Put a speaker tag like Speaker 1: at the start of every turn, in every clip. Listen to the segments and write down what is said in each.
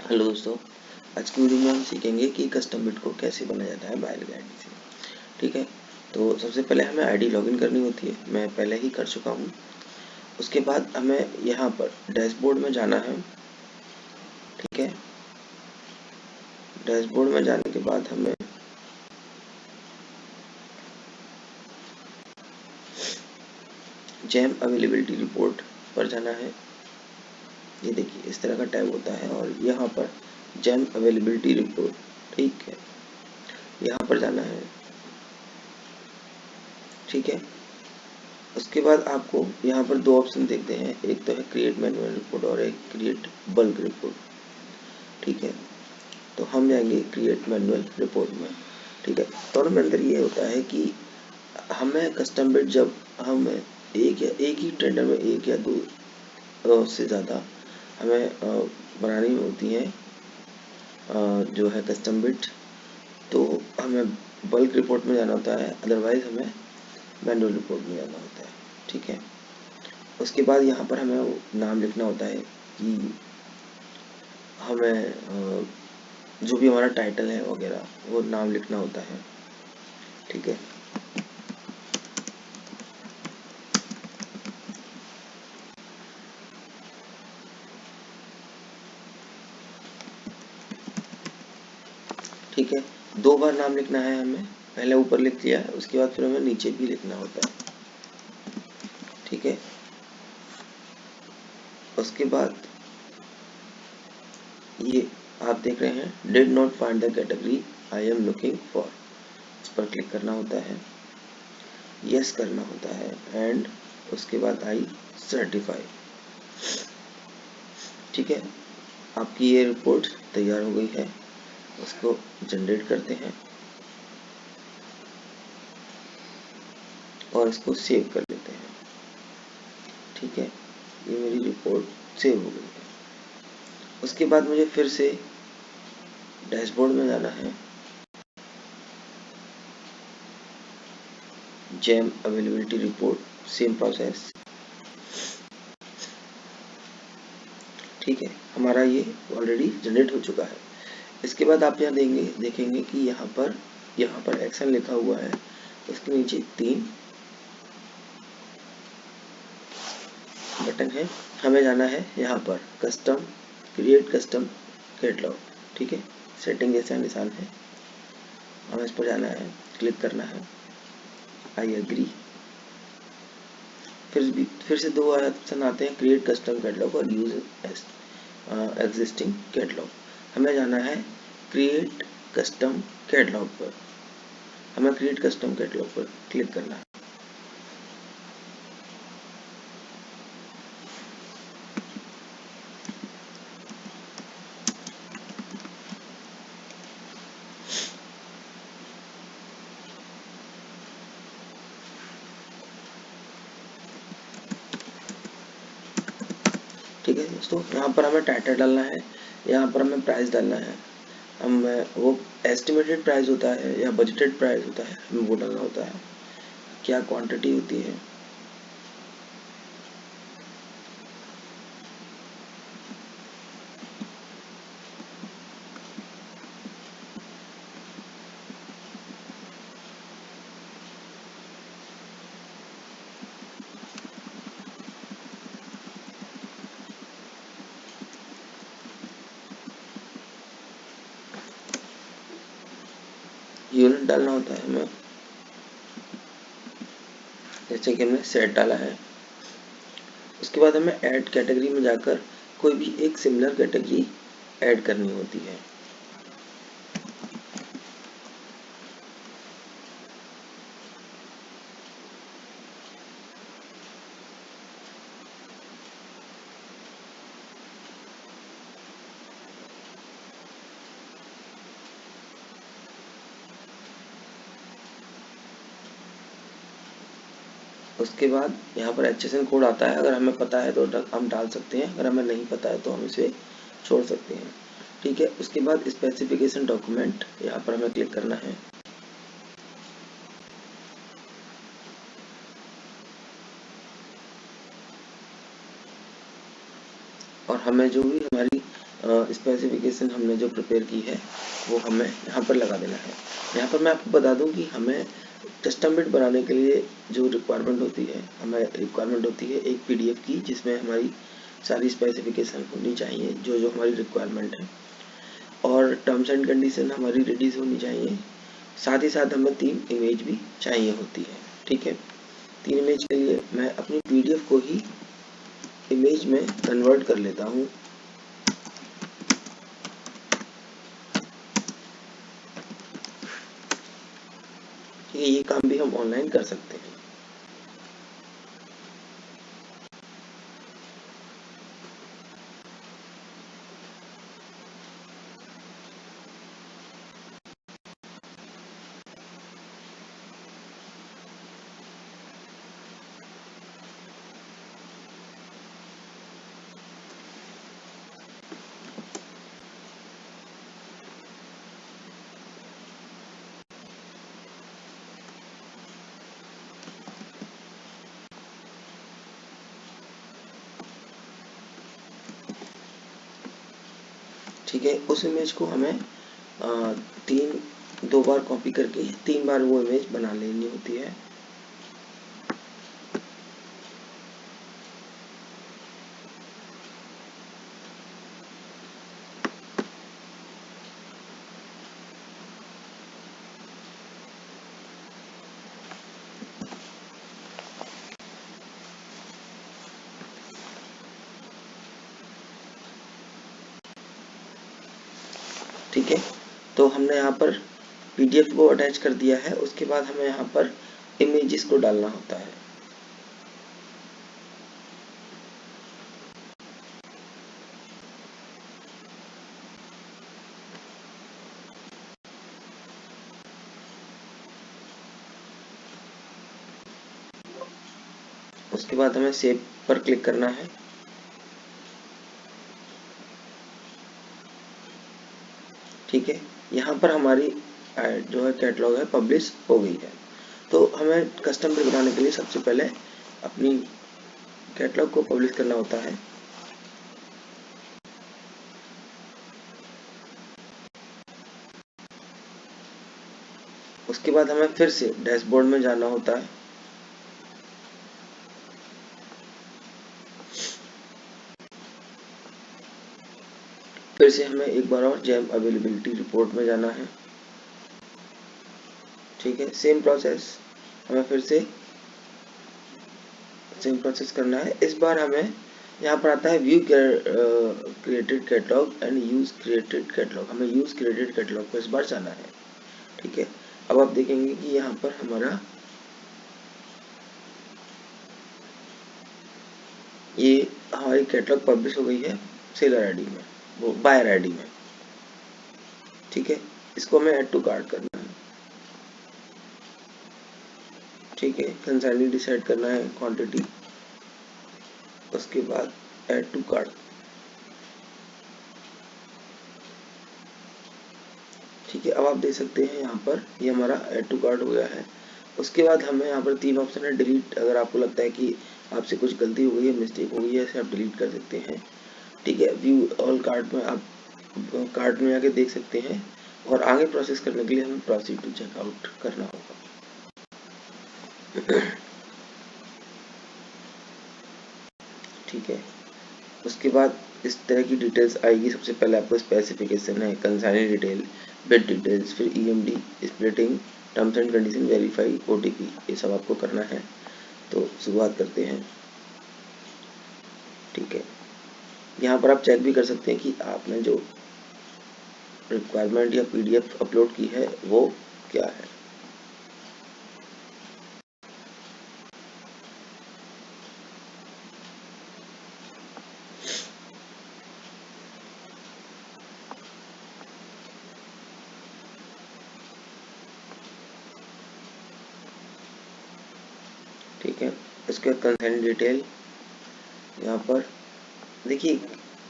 Speaker 1: Hello दोस्तों, आज की वीडियो में हम सीखेंगे कि कस्टम बिट को कैसे बनाया जाता है बायोलॉग आईडी से। ठीक है, तो सबसे पहले हमें आईडी लॉगिन करनी होती है। मैं पहले ही कर चुका हूँ। उसके बाद हमें यहाँ पर डैशबोर्ड में जाना है। ठीक है, डैशबोर्ड में जाने के बाद हमें जैम अवेलेबिलिटी रिपोर्ट पर जाना है। ये देखिए, इस तरह का टैब होता है और यहाँ पर जैम अवेलेबिलिटी रिपोर्ट, ठीक है, यहाँ पर जाना है। ठीक है, उसके बाद आपको यहाँ पर दो ऑप्शन देखते हैं, एक तो है क्रिएट मैनुअल रिपोर्ट और एक क्रिएट बल्क रिपोर्ट। ठीक है, तो हम जाएंगे क्रिएट मैनुअल रिपोर्ट में। ठीक है, दोनों में अंदर ये होता है कि हमें कस्टम बिट जब हम एक ही टेंडर में एक या दो से ज़्यादा हमें बनानी होती हैं जो है कस्टम बिट, तो हमें बल्क रिपोर्ट में जाना होता है, अदरवाइज हमें मैनुअल रिपोर्ट में जाना होता है। ठीक है, उसके बाद यहाँ पर हमें नाम लिखना होता है कि हमें जो भी हमारा टाइटल है वगैरह वो नाम लिखना होता है। ठीक है, ठीक है, दो बार नाम लिखना है हमें। पहले ऊपर लिख दिया, उसके बाद फिर हमें नीचे भी लिखना होता है। ठीक है, उसके बाद ये आप देख रहे हैं did not find the category I am looking for, इस पर क्लिक करना होता है, यस करना होता है एंड उसके बाद आई सर्टिफाई। ठीक है, आपकी ये रिपोर्ट तैयार हो गई है। उसको जनरेट करते हैं और इसको सेव कर लेते हैं। ठीक है, ये मेरी रिपोर्ट सेव हो गई है। उसके बाद मुझे फिर से डैशबोर्ड में जाना है, jam availability report, same process. ठीक है, हमारा ये ऑलरेडी जनरेट हो चुका है। इसके बाद आप यहाँ देखेंगे कि यहाँ पर एक्शन लिखा हुआ है, उसके नीचे 3 बटन है। हमें जाना है यहाँ पर कस्टम, क्रिएट कस्टम कैटलॉग। ठीक है, सेटिंग जैसा निशान है, हमें इस पर जाना है, क्लिक करना है, आई एग्री। फिर से दो ऑप्शन आते हैं, क्रिएट कस्टम कैटलॉग और यूज एग्जिस्टिंग कैटलॉग। हमें जाना है क्रिएट कस्टम कैटलॉग पर, हमें क्रिएट कस्टम कैटलॉग पर क्लिक करना है। ठीक है दोस्तों, यहाँ पर हमें टाइटल डालना है, यहाँ पर हमें प्राइस डालना है। हम वो एस्टिमेटेड प्राइस होता है या बजटेड प्राइस होता है, हमें वो डालना होता है, क्या क्वांटिटी होती है। यूनिट डालना होता है हमें, जैसे कि हमने सेट डाला है। उसके बाद हमें ऐड कैटेगरी में जाकर कोई भी एक सिमिलर कैटेगरी ऐड करनी होती है। उसके बाद यहाँ पर HSN कोड आता है, अगर हमें पता है तो हम डाल सकते हैं, अगर हमें नहीं पता है तो हम इसे छोड़ सकते हैं। ठीक है, उसके बाद स्पेसिफिकेशन डॉक्यूमेंट, यहाँ पर हमें क्लिक करना है। और हमें जो भी हमारी स्पेसिफिकेशन हमने जो प्रिपेयर की है वो हमें यहाँ पर लगा देना है। यहाँ पर मैं आपको बता दूं कि हमें कस्टम बिट बनाने के लिए जो रिक्वायरमेंट होती है, हमें रिक्वायरमेंट होती है एक पीडीएफ की, जिसमें हमारी सारी स्पेसिफिकेशन होनी चाहिए जो जो हमारी रिक्वायरमेंट है, और टर्म्स एंड कंडीशन हमारी रेडी होनी चाहिए। साथ ही साथ हमें 3 इमेज भी चाहिए होती है। ठीक है, 3 इमेज के लिए मैं अपनी पीडीएफ को ही इमेज में कन्वर्ट कर लेता हूँ। ये काम भी हम ऑनलाइन कर सकते हैं। ठीक है, उस इमेज को हमें 2 बार कॉपी करके 3 बार वो इमेज बना लेनी होती है। ठीक है, तो हमने यहाँ पर पीडीएफ को अटैच कर दिया है। उसके बाद हमें यहाँ पर इमेजेस को डालना होता है। उसके बाद हमें सेव पर क्लिक करना है। ठीक है, यहाँ पर हमारी जो है कैटलॉग है पब्लिश हो गई है। तो हमें कस्टम बिट बनाने के लिए सबसे पहले अपनी कैटलॉग को पब्लिश करना होता है। उसके बाद हमें फिर से डैशबोर्ड में जाना होता है। फिर से हमें एक बार और जैम अवेलेबिलिटी रिपोर्ट में जाना है। ठीक है, सेम प्रोसेस हमें फिर से सेम प्रोसेस करना है। इस बार हमें यहाँ पर आता है view created catalogue and use created catalogue. हमें यूज क्रिएटेड कैटलॉग पर इस बार जाना है। ठीक है, अब आप देखेंगे कि यहाँ पर हमारा ये हमारी कैटलॉग पब्लिश हो गई है सेलर आईडी में, वो बायर आईडी में। ठीक है, इसको हमें ऐड टू कार्ट करना है। ठीक है, कंसाइनली डिसाइड करना है क्वांटिटी, उसके बाद ऐड टू कार्ट। ठीक है, अब आप देख सकते हैं यहाँ पर ये हमारा ऐड टू कार्ट हो गया है। उसके बाद हमें यहाँ पर 3 ऑप्शन है। डिलीट, अगर आपको लगता है कि आपसे कुछ गलती हो गई है, मिस्टेक हो गई है, इसे आप डिलीट कर सकते हैं। ठीक है, व्यू ऑल कार्ट में आप कार्ट में आके देख सकते हैं, और आगे प्रोसेस करने के लिए हमें प्रोसीड टू चेकआउट करना होगा। ठीक है, उसके बाद इस तरह की डिटेल्स आएगी। सबसे पहले आपको स्पेसिफिकेशन है, कंसाइनी डिटेल, बिट डिटेल्स, फिर EMD, splitting, terms and condition, verify, OTP, ये सब आपको करना है। तो शुरुआत करते हैं। ठीक है, यहाँ पर आप चेक भी कर सकते हैं कि आपने जो रिक्वायरमेंट या पीडीएफ अपलोड की है वो क्या है। ठीक है, इसके कंसेंट डिटेल यहाँ पर देखिए,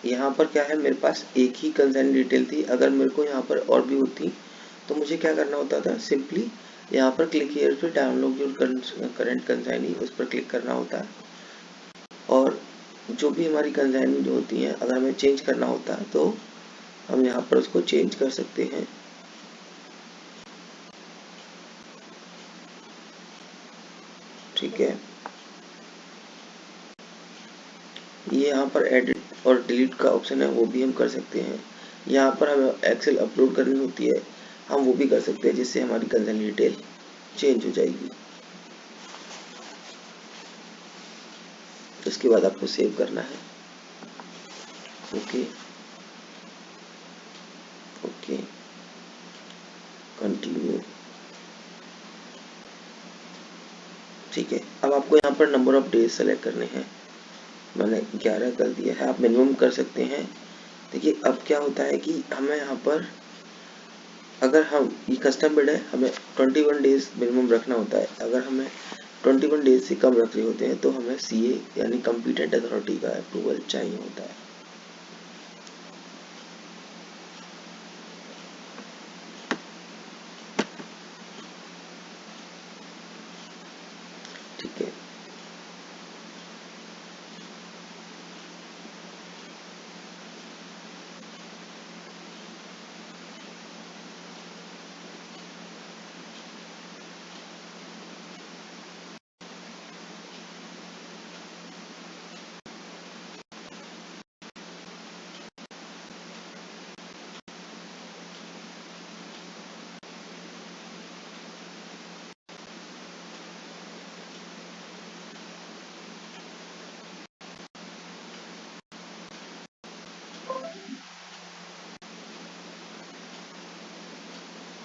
Speaker 1: यहाँ पर क्या है, मेरे पास एक ही कंसेंट डिटेल थी। अगर मेरे को यहाँ पर और भी होती तो मुझे क्या करना होता था, सिंपली यहाँ पर क्लिक हियर पे डाउनलोड योर करंट कंसाइनी, उस पर क्लिक करना होता है, और जो भी हमारी कंसाइनमेंट जो होती हैं, अगर हमें चेंज करना होता है तो हम यहाँ पर उसको चेंज कर सकते हैं। ठीक है, ये यहाँ पर एडिट और डिलीट का ऑप्शन है, वो भी हम कर सकते हैं। यहाँ पर हमें एक्सेल अपलोड करनी होती है, हम वो भी कर सकते हैं, जिससे हमारी कंसर्न डिटेल चेंज हो जाएगी। उसके बाद आपको सेव करना है। Okay okay, continue. ठीक है, अब आपको यहाँ पर नंबर ऑफ डेज सेलेक्ट करने हैं। मैंने 11 कर दिया है, आप मिनिमम कर सकते हैं। देखिए अब क्या होता है कि हमें यहाँ पर, अगर हम ये कस्टम बिड है, हमें 21 डेज मिनिमम रखना होता है। अगर हमें 21 डेज से कम रख रहे होते हैं तो हमें सीए यानी कॉम्पिटेंट अथॉरिटी का अप्रूवल चाहिए होता है। ठीक है,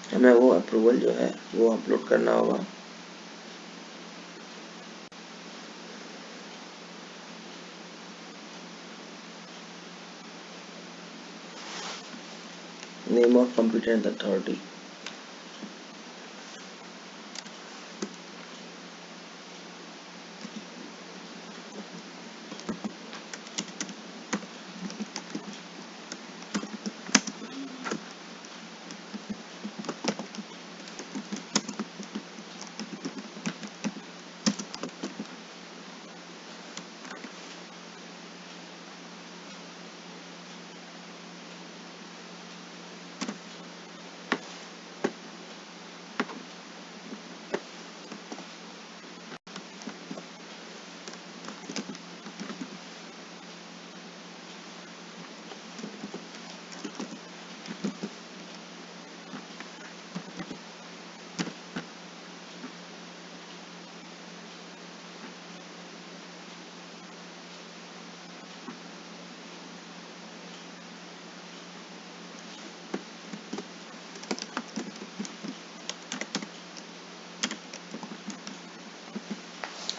Speaker 1: हमें वो अप्रूवल जो है वो अपलोड करना होगा। नेम ऑफ कॉम्पिटेंट अथॉरिटी,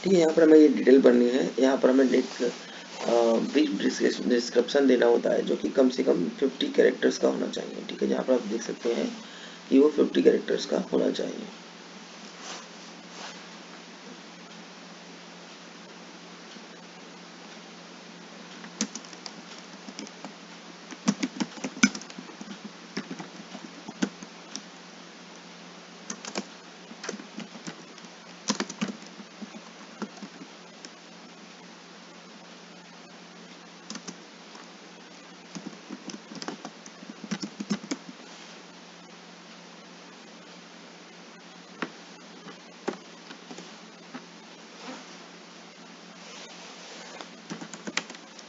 Speaker 1: ठीक है। यहाँ पर हमें ये डिटेल भरनी है। यहाँ पर हमें एक ब्रीफ डिस्क्रिप्शन देना होता है, जो कि कम से कम 50 कैरेक्टर्स का होना चाहिए। ठीक है, यहाँ पर आप देख सकते हैं कि वो 50 कैरेक्टर्स का होना चाहिए।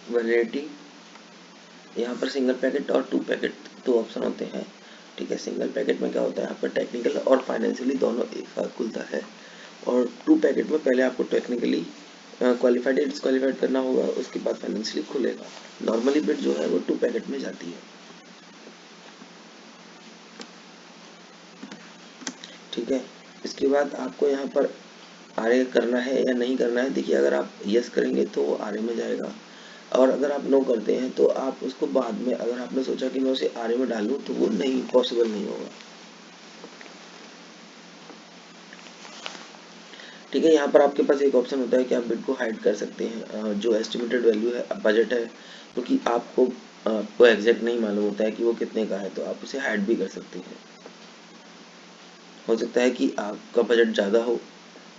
Speaker 1: वैलिडिटी, यहाँ पर सिंगल पैकेट और 2 पैकेट दो ऑप्शन होते हैं। ठीक है, सिंगल पैकेट में क्या होता है, यहाँ पर टेक्निकल और फाइनेंशियली दोनों एक साथ खुलता है। और 2 पैकेट में पहले आपको टेक्निकली क्वालिफाइड या डिस्क्वालीफाइड करना होगा, उसके बाद फाइनेंशियली खुलेगा। नॉर्मली बिड जो है वो 2 पैकेट में जाती है। ठीक है, इसके बाद आपको यहाँ पर आरए करना है या नहीं करना है। देखिए अगर आप यस करेंगे तो वो आरए में जाएगा, और अगर आप नो करते हैं तो आप उसको बाद में, अगर आपने सोचा कि मैं उसे आरए में डालूं, तो वो नहीं, पॉसिबल नहीं होगा। ठीक है, यहाँ पर आपके पास एक ऑप्शन होता है कि आप बिड को हाइड कर सकते हैं। जो एस्टिमेटेड वैल्यू है, बजट है, क्योंकि आपको एग्जैक्ट नहीं मालूम होता है कि वो कितने का है, तो आप उसे हाइड भी कर सकते हैं। हो सकता है कि आपका बजट ज़्यादा हो,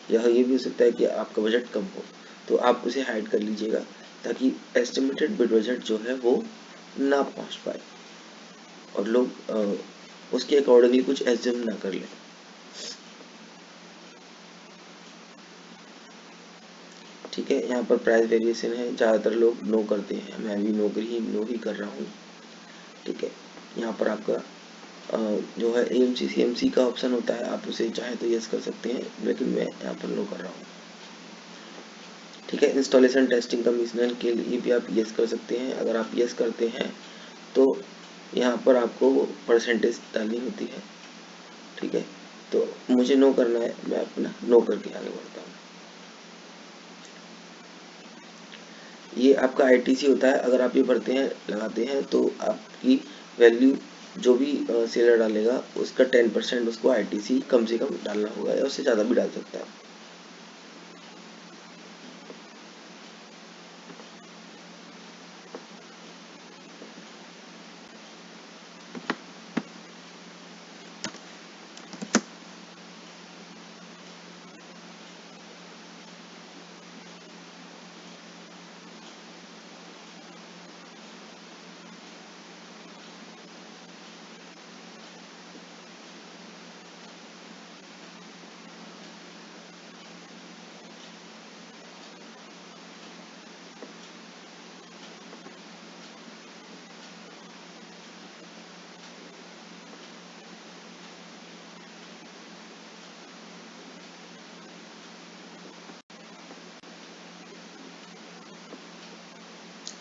Speaker 1: या ये भी हो सकता है कि आपका बजट कम हो, तो आप उसे हाइड कर लीजिएगा। ताकि एस्टिमेटेड बिड बजट जो है वो ना पहुंच पाए और लोग उसके अकॉर्डिंगली कुछ एज्यूम ना कर लें। ठीक है, यहाँ पर प्राइस वेरिएशन है, ज़्यादातर लोग नो करते हैं, मैं भी नो ही कर रहा हूँ। ठीक है, यहाँ पर आपका जो है AMC CMC का ऑप्शन होता है, आप उसे चाहे तो यस कर सकते हैं, लेकिन मैं यहाँ पर नो कर रहा हूँ। ठीक है, इंस्टॉलेशन टेस्टिंग कमीशनर के लिए भी आप यस कर सकते हैं। अगर आप यस करते हैं तो यहाँ पर आपको परसेंटेज डालनी होती है। ठीक है, तो मुझे नो करना है, मैं अपना नो करके आगे बढ़ता हूँ। ये आपका ITC होता है, अगर आप ये भरते हैं लगाते हैं तो आपकी वैल्यू जो भी सेलर डालेगा उसका 10% उसको ITC कम से कम डालना होगा या उससे ज़्यादा भी डाल सकता है।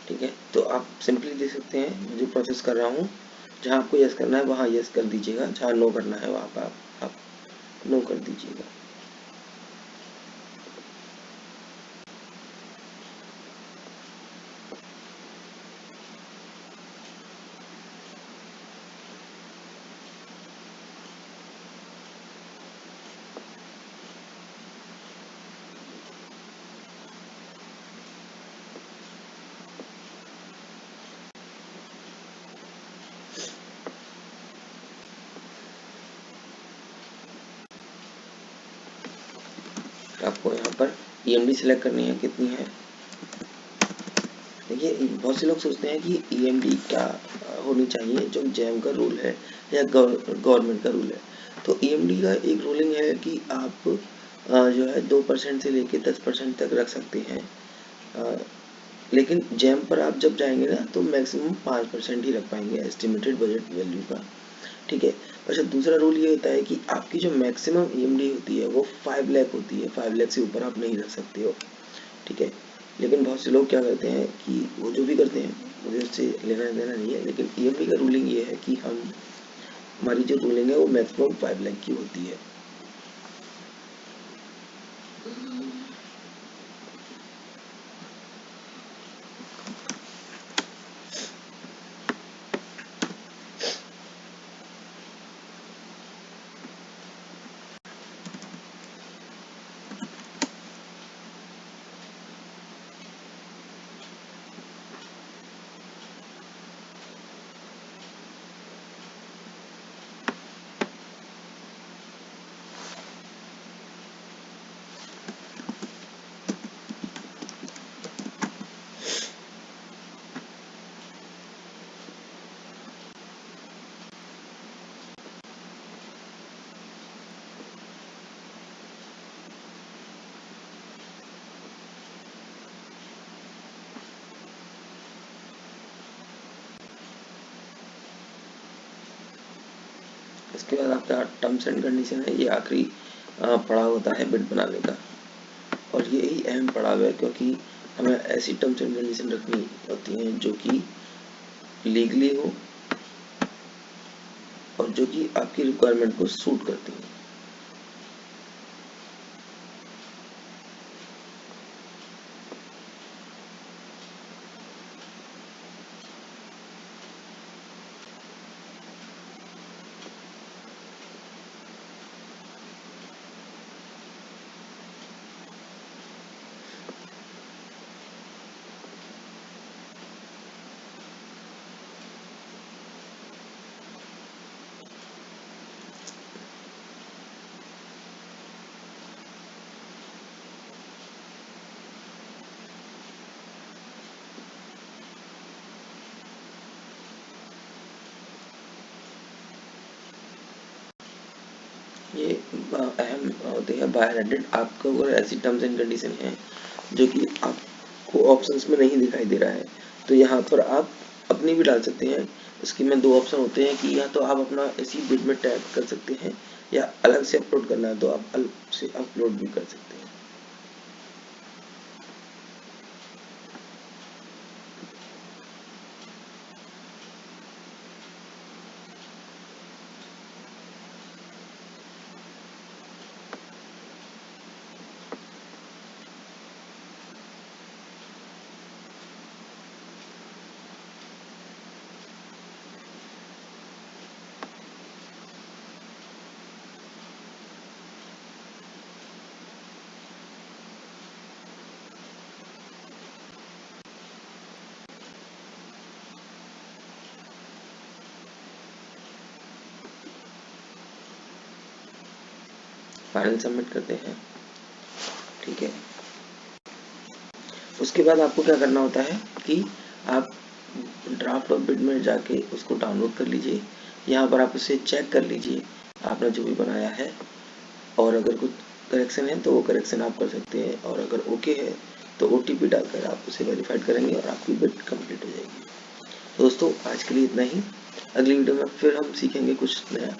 Speaker 1: ठीक है, तो आप सिंपली देख सकते हैं मैं जो प्रोसेस कर रहा हूँ, जहाँ आपको यस करना है वहाँ यस कर दीजिएगा, जहाँ नो करना है वहाँ पर आप नो कर दीजिएगा। आपको यहाँ पर EMD सिलेक्ट करनी है, कितनी है। देखिए, बहुत से लोग सोचते हैं कि EMD क्या होनी चाहिए, जो जैम का रूल है या गवर्नमेंट का रूल है। तो EMD का एक रूलिंग है कि आप जो है 2% से लेके 10% तक रख सकते हैं, लेकिन जैम पर आप जब जाएंगे ना तो मैक्सिमम 5% ही रख पाएंगे एस्टिमेटेड बजट वैल्यू का। ठीक है, अच्छा दूसरा रूल ये होता है कि आपकी जो मैक्सिमम EMD होती है वो 5 लाख होती है, 5 लाख से ऊपर आप नहीं रख सकते हो। ठीक है, लेकिन बहुत से लोग क्या करते हैं कि वो जो भी करते हैं मुझे उससे लेना देना नहीं है, लेकिन EMD का रूलिंग ये है कि हम हमारी जो रूलिंग है वो मैक्सिमम 5 लाख की होती है। इसके बाद आपका टर्म्स एंड कंडीशन है, ये आखिरी पड़ाव होता है बिड बनाने का, और यही अहम पड़ाव है क्योंकि हमें ऐसी टर्म्स एंड कंडीशन रखनी होती हैं जो कि लीगली हो और जो कि आपकी रिक्वायरमेंट को सूट करती हैं। ये अहम होते हैं बाय हेडेड। आपको अगर ऐसी टर्म्स एंड कंडीशन है जो कि आपको ऑप्शंस में नहीं दिखाई दे रहा है तो यहाँ पर आप अपनी भी डाल सकते हैं। इसके में दो ऑप्शन होते हैं कि या तो आप अपना इसी बिट में टैग कर सकते हैं या अलग से अपलोड करना है तो आप अलग से अपलोड भी कर सकते हैं। फाइनल सबमिट करते हैं। ठीक है, उसके बाद आपको क्या करना होता है कि आप ड्राफ्ट ऑफ बिड में जाके उसको डाउनलोड कर लीजिए। यहाँ पर आप उसे चेक कर लीजिए आपने जो भी बनाया है, और अगर कुछ करेक्शन है तो वो करेक्शन आप कर सकते हैं, और अगर ओके है तो OTP डालकर आप उसे वेरीफाइड करेंगे और आपकी बिड कंप्लीट हो जाएगी। दोस्तों आज के लिए इतना ही। अगली वीडियो में फिर हम सीखेंगे कुछ नया।